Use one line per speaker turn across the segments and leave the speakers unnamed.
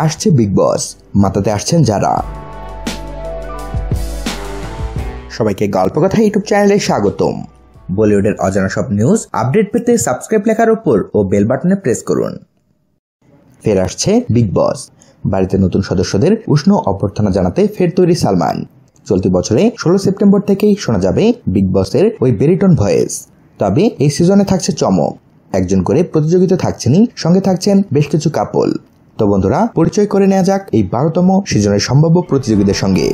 আসছে বিগ বস, মাতাতে আসছেন যারা। সবাইকে গল্পকথা ইউটিউব চ্যানেলে স্বাগতম। বলিউডের অজানা সব নিউজ আপডেট পেতে সাবস্ক্রাইব লেখার উপর ও বেল বাটনে প্রেস করুন। ফের আসছে বিগ বস। বাড়িতে নতুন সদস্যদের উষ্ণ অভ্যর্থনা জানাতে ফের তৈরি সালমান। চলতি বছরে 16 সেপ্টেম্বর থেকেই শোনা যাবে বিগ বসের ওই বেরিটন ভয়েস। তবে এই সিজনে থাকছে চমক, একজন করে প্রতিযোগিতা থাকছেনই, সঙ্গে থাকছেন বেশ কিছু কাপল। তো বন্ধুরা, পরিচয় করে নেওয়া যাক এই 12তম সিজনের সম্ভাব্য প্রতিযোগীদের সঙ্গে।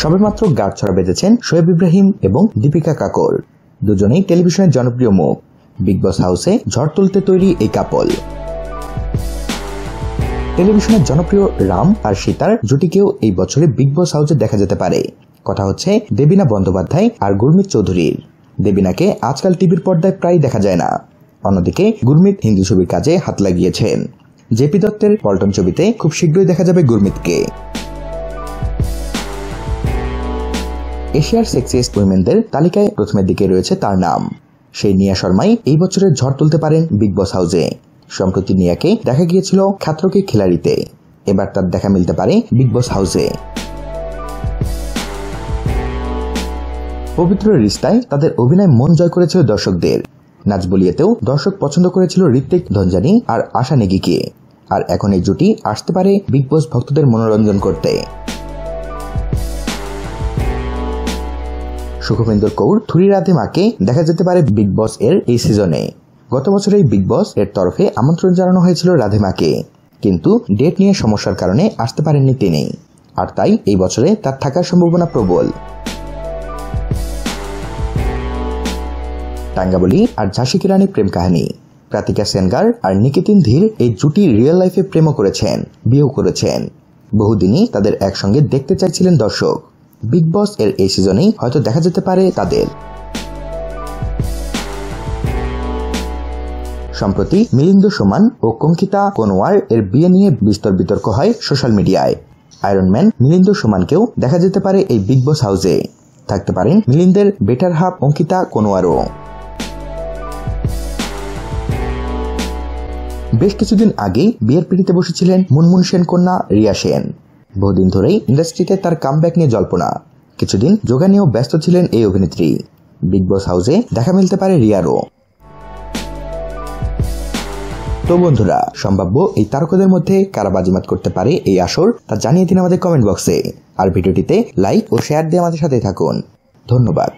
সবেমাত্র গাঁটছড়া বেঁধেছেন শোয়েব ইব্রাহিম এবং দীপিকা কাকর। দুজনেই টেলিভিশনের জনপ্রিয় মুখ। বিগ বস হাউসে ঝড় তুলতে তৈরি এই কাপল। টেলিভিশনের জনপ্রিয় রাম আর সীতার জুটিকেও এই বছরে বিগ বস হাউসে দেখা যেতে পারে। কথা হচ্ছে দেবিনা বন্দ্যোপাধ্যায় আর গুরমিত চৌধুরীর। দেবিনাকে আজকাল টিভির পর্দায় প্রায় দেখা যায় না। অন্যদিকে গুরমিত হিন্দি ছবির কাজে হাত লাগিয়েছেন। জেপি দত্তের পল্টন ছবিতে খুব শীঘ্রই দেখা যাবে গুরমিতকে। এশিয়ার সেক্সিয়েস্ট উইমেনদের তালিকায় প্রথমের দিকে রয়েছে তার নাম। সেই নিয়া শর্মাই এই বছরের ঝড় তুলতে পারেন বিগ বস হাউসে। সম্প্রতি নিয়াকে দেখা গিয়েছিল খাতরো কে খিলাড়িতে। এবার তার দেখা মিলতে পারে বিগ বস হাউসে। পবিত্র রিস্তায় তাদের অভিনয় মন জয় করেছিল দর্শকদের। নাচ বলিয়েতেও দর্শক পছন্দ করেছিল ঋত্বিক ধনজানি আর আশা নেগিকে। আর এখন এই জুটি আসতে পারে বিগ বস ভক্তদের মনোরঞ্জন করতে। সুখবিন্দর কৌর থুরি রাধেমাকে দেখা যেতে পারে বিগ বস এর এই সিজনে। গত বছরেই বিগ বস এর তরফে আমন্ত্রণ জানানো হয়েছিল রাধেমাকে, কিন্তু ডেট নিয়ে সমস্যার কারণে আসতে পারেননি তিনি। আর তাই এই বছরে তার থাকার সম্ভাবনা প্রবল। টাঙ্গাবলি আর ঝাঁসি কি রানীর প্রেম কাহিনী। প্রাতিকা সেনগার আর নিকেতিন ধীর এই জুটি রিয়েল লাইফে প্রেমও করেছেন, বিয়েও করেছেন। বহুদিনই তাদের একসঙ্গে দেখতে চাইছিলেন দর্শক। বিগ বস এর এই সিজনেই হয়তো দেখা যেতে পারে তাদের। সম্প্রতি মিলিন্দ সোমান ও কঙ্কিতা কোনওয়ার এর বিয়ে নিয়ে বিস্তর বিতর্ক হয় সোশ্যাল মিডিয়ায়। আয়রনম্যান মিলিন্দ সোমানকেও দেখা যেতে পারে এই বিগ বস হাউসে। থাকতে পারেন মিলিন্দের বেটার হাফ অঙ্কিতা কোনওয়ারও। বেশ কিছুদিন আগেই বিয়ের পিড়িতে বসেছিলেন মুনমুন সেন কন্যা রিয়া সেন। বহুদিন ধরেই ইন্ডাস্ট্রিতে তার কামব্যাক নিয়ে জল্পনা। কিছুদিন যোগা নিয়েও ব্যস্ত ছিলেন এই অভিনেত্রী। বিগ বস হাউসে দেখা মিলতে পারে রিয়ারও। তো বন্ধুরা, সম্ভাব্য এই তারকাদের মধ্যে কারা বাজিমাত করতে পারে এই আসর তা জানিয়ে দিন আমাদের কমেন্ট বক্সে। আর ভিডিওটিতে লাইক ও শেয়ার দিয়ে আমাদের সাথে থাকুন। ধন্যবাদ।